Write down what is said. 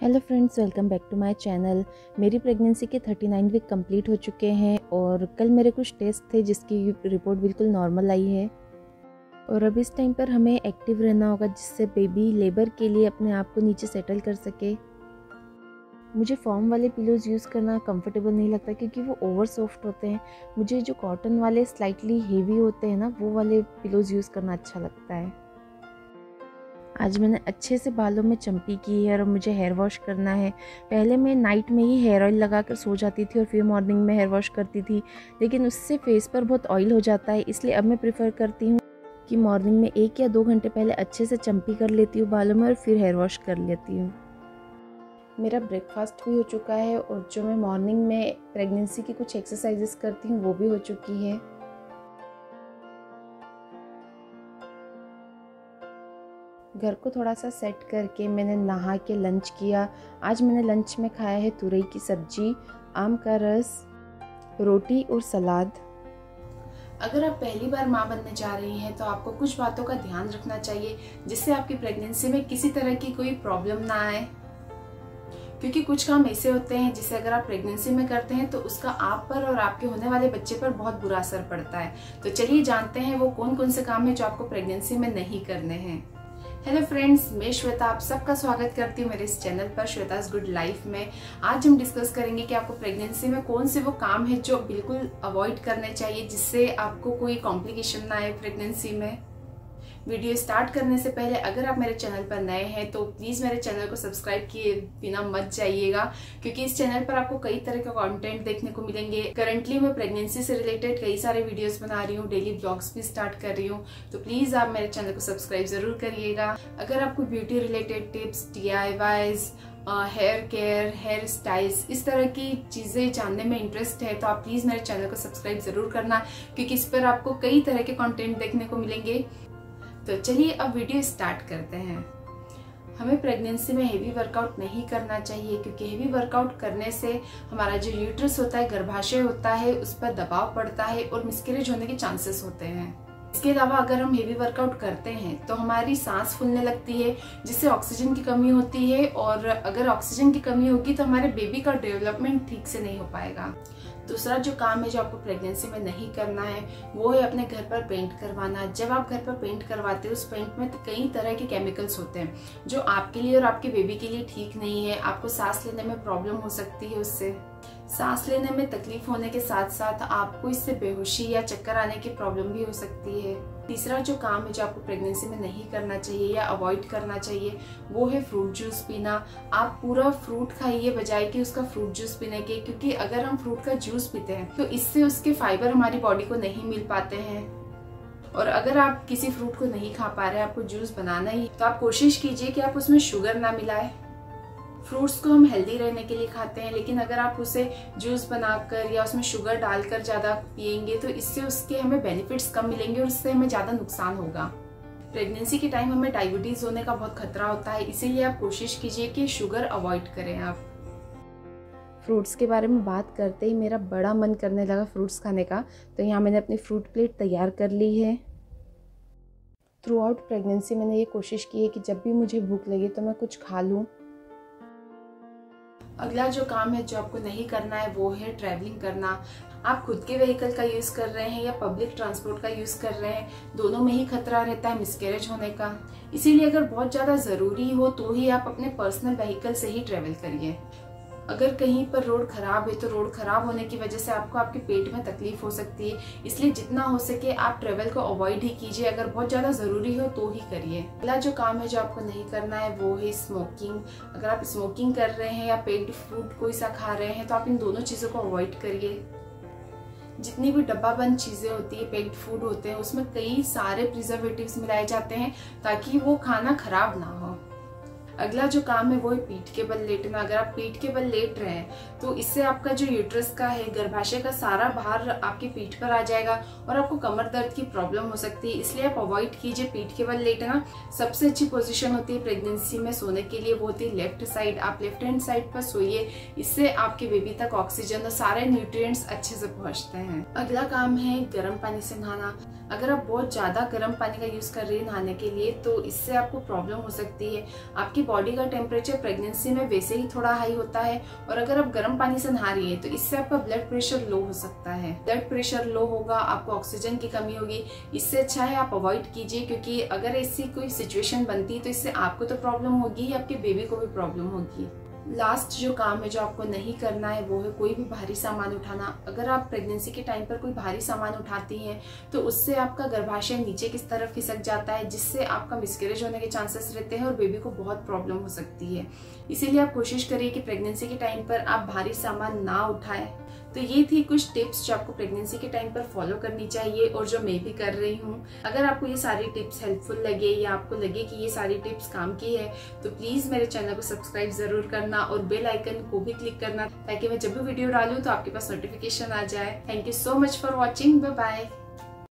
Hello friends, welcome back to my channel. मेरी pregnancy के 39 week complete हो चुके हैं और कल मेरे कुछ टेस्ट थे जिसकी रिपोर्ट बिल्कुल नॉर्मल आई है। और अब इस टाइम पर हमें एक्टिव रहना होगा जिससे बेबी लेबर के लिए अपने आप को नीचे सेटल कर सके। मुझे फॉर्म वाले पिलोज़ यूज़ करना कंफर्टेबल नहीं लगता क्योंकि वो ओवर सॉफ्ट होते हैं। मुझे जो कॉटन वाले स्लाइटली हेवी होते हैं ना, वो वाले पिलोज़ यूज़ करना अच्छा लगता है। आज मैंने अच्छे से बालों में चम्पी की है और मुझे हेयर वॉश करना है। पहले मैं नाइट में ही हेयर ऑयल लगाकर सो जाती थी और फिर मॉर्निंग में हेयर वॉश करती थी, लेकिन उससे फेस पर बहुत ऑयल हो जाता है। इसलिए अब मैं प्रेफर करती हूँ कि मॉर्निंग में 1 या 2 घंटे पहले अच्छे से चम्पी कर लेती हूँ बालों में और फिर हेयर वॉश कर लेती हूँ। मेरा ब्रेकफास्ट भी हो चुका है और जो मैं मॉर्निंग में प्रेगनेंसी की कुछ एक्सरसाइजेस करती हूँ वो भी हो चुकी है। घर को थोड़ा सा सेट करके मैंने नहा के लंच किया। आज मैंने लंच में खाया है तुरई की सब्जी, आम का रस, रोटी और सलाद। अगर आप पहली बार माँ बनने जा रही हैं तो आपको कुछ बातों का ध्यान रखना चाहिए जिससे आपकी प्रेगनेंसी में किसी तरह की कोई प्रॉब्लम ना आए, क्योंकि कुछ काम ऐसे होते हैं जिसे अगर आप प्रेगनेंसी में करते हैं तो उसका आप पर और आपके होने वाले बच्चे पर बहुत बुरा असर पड़ता है। तो चलिए जानते हैं वो कौन कौन से काम है जो आपको प्रेगनेंसी में नहीं करने हैं। हेलो फ्रेंड्स, मैं श्वेता आप सबका स्वागत करती हूँ मेरे इस चैनल पर श्वेताज गुड लाइफ में। आज हम डिस्कस करेंगे कि आपको प्रेगनेंसी में कौन से वो काम है जो बिल्कुल अवॉइड करने चाहिए जिससे आपको कोई कॉम्प्लिकेशन ना आए प्रेगनेंसी में। वीडियो स्टार्ट करने से पहले अगर आप मेरे चैनल पर नए हैं तो प्लीज़ मेरे चैनल को सब्सक्राइब किए बिना मत जाइएगा, क्योंकि इस चैनल पर आपको कई तरह का कंटेंट देखने को मिलेंगे। करंटली मैं प्रेगनेंसी से रिलेटेड कई सारे वीडियोस बना रही हूँ, डेली ब्लॉग्स भी स्टार्ट कर रही हूँ, तो प्लीज़ आप मेरे चैनल को सब्सक्राइब ज़रूर करिएगा। अगर आपको beauty related tips, DIYs, hair care, hair styles, इस तरह की चीज़ें जानने में इंटरेस्ट है तो आप प्लीज़ मेरे चैनल को सब्सक्राइब ज़रूर करना, क्योंकि इस पर आपको कई तरह के कंटेंट देखने को मिलेंगे। तो चलिए अब वीडियो स्टार्ट करते हैं। हमें प्रेगनेंसी में हेवी वर्कआउट नहीं करना चाहिए, क्योंकि हेवी वर्कआउट करने से हमारा जो यूट्रस होता है, गर्भाशय होता है, उस पर दबाव पड़ता है और मिसकैरेज होने के चांसेस होते हैं। इसके अलावा अगर हम हेवी वर्कआउट करते हैं तो हमारी सांस फूलने लगती है जिससे ऑक्सीजन की कमी होती है, और अगर ऑक्सीजन की कमी होगी तो हमारे बेबी का डेवलपमेंट ठीक से नहीं हो पाएगा। दूसरा जो काम है जो आपको प्रेगनेंसी में नहीं करना है वो है अपने घर पर पेंट करवाना। जब आप घर पर पेंट करवाते हो उस पेंट में कई तरह के केमिकल्स होते हैं जो आपके लिए और आपके बेबी के लिए ठीक नहीं है। आपको सांस लेने में प्रॉब्लम हो सकती है, उससे सांस लेने में तकलीफ होने के साथ साथ आपको इससे बेहोशी या चक्कर आने की प्रॉब्लम भी हो सकती है। तीसरा जो काम है जो आपको प्रेगनेंसी में नहीं करना चाहिए या अवॉइड करना चाहिए वो है फ्रूट जूस पीना। आप पूरा फ्रूट खाइए बजाय कि उसका फ्रूट जूस पीने के, क्योंकि अगर हम फ्रूट का जूस पीते हैं तो इससे उसके फाइबर हमारी बॉडी को नहीं मिल पाते हैं। और अगर आप किसी फ्रूट को नहीं खा पा रहे, आपको जूस बनाना ही, तो आप कोशिश कीजिए कि आप उसमें शुगर ना मिलाएं। फ्रूट्स को हम हेल्दी रहने के लिए खाते हैं, लेकिन अगर आप उसे जूस बनाकर या उसमें शुगर डालकर ज़्यादा पिएंगे तो इससे उसके हमें बेनिफिट्स कम मिलेंगे और उससे हमें ज़्यादा नुकसान होगा। प्रेगनेंसी के टाइम हमें डायबिटीज़ होने का बहुत खतरा होता है, इसीलिए आप कोशिश कीजिए कि शुगर अवॉइड करें। आप फ्रूट्स के बारे में बात करते ही मेरा बड़ा मन करने लगा फ्रूट्स खाने का, तो यहाँ मैंने अपनी फ्रूट प्लेट तैयार कर ली है। थ्रू आउट प्रेगनेंसी मैंने ये कोशिश की है कि जब भी मुझे भूख लगे तो मैं कुछ खा लूँ। अगला जो काम है जो आपको नहीं करना है वो है ट्रैवलिंग करना। आप खुद के व्हीकल का यूज़ कर रहे हैं या पब्लिक ट्रांसपोर्ट का यूज़ कर रहे हैं, दोनों में ही खतरा रहता है मिसकैरेज होने का। इसीलिए अगर बहुत ज़्यादा ज़रूरी हो तो ही आप अपने पर्सनल व्हीकल से ही ट्रैवल करिए। अगर कहीं पर रोड खराब है तो रोड खराब होने की वजह से आपको आपके पेट में तकलीफ हो सकती है, इसलिए जितना हो सके आप ट्रेवल को अवॉइड ही कीजिए। अगर बहुत ज़्यादा ज़रूरी हो तो ही करिए। अगला जो काम है जो आपको नहीं करना है वो है स्मोकिंग। अगर आप स्मोकिंग कर रहे हैं या पैक्ड फूड कोई सा खा रहे हैं तो आप इन दोनों चीज़ों को अवॉइड करिए। जितनी भी डब्बा बंद चीज़ें होती है, पैक्ड फूड होते हैं, उसमें कई सारे प्रिजर्वेटिव्स मिलाए जाते हैं ताकि वो खाना खराब ना हो। अगला जो काम है वो है पीठ के बल लेटना। अगर आप पीठ के बल लेट रहे हैं तो इससे आपका जो यूट्रस का है, गर्भाशय का सारा भार आपकी पीठ पर आ जाएगा और आपको कमर दर्द की प्रॉब्लम हो सकती है, इसलिए आप अवॉइड कीजिए पीठ के बल लेटना। सबसे अच्छी पोजीशन होती है प्रेगनेंसी में सोने के लिए, वो होती है लेफ्ट साइड। आप लेफ्ट हैंड साइड पर सोइए, इससे आपके बेबी तक ऑक्सीजन और सारे न्यूट्रिएंट्स अच्छे से पहुंचते हैं। अगला काम है गर्म पानी से नहाना। अगर आप बहुत ज़्यादा गर्म पानी का यूज़ कर रही हैं नहाने के लिए तो इससे आपको प्रॉब्लम हो सकती है। आपकी बॉडी का टेम्परेचर प्रेगनेंसी में वैसे ही थोड़ा हाई होता है और अगर आप गर्म पानी से नहा रही है तो इससे आपका ब्लड प्रेशर लो हो सकता है। ब्लड प्रेशर लो होगा, आपको ऑक्सीजन की कमी होगी। इससे अच्छा है आप अवॉइड कीजिए, क्योंकि अगर ऐसी कोई सिचुएशन बनती है तो इससे आपको तो प्रॉब्लम होगी, आपके बेबी को भी प्रॉब्लम होगी। लास्ट जो काम है जो आपको नहीं करना है वो है कोई भी भारी सामान उठाना। अगर आप प्रेगनेंसी के टाइम पर कोई भारी सामान उठाती हैं तो उससे आपका गर्भाशय नीचे की तरफ खिसक जाता है, जिससे आपका मिसकैरेज होने के चांसेस रहते हैं और बेबी को बहुत प्रॉब्लम हो सकती है। इसीलिए आप कोशिश करिए कि प्रेगनेंसी के टाइम पर आप भारी सामान ना उठाएं। तो ये थी कुछ टिप्स जो आपको प्रेगनेंसी के टाइम पर फॉलो करनी चाहिए और जो मैं भी कर रही हूँ। अगर आपको ये सारी टिप्स हेल्पफुल लगे या आपको लगे कि ये सारी टिप्स काम की है तो प्लीज़ मेरे चैनल को सब्सक्राइब ज़रूर करना और बेल आइकन को भी क्लिक करना, ताकि मैं जब भी वीडियो डालूँ तो आपके पास नोटिफिकेशन आ जाए। Thank you so much for watching. Bye bye.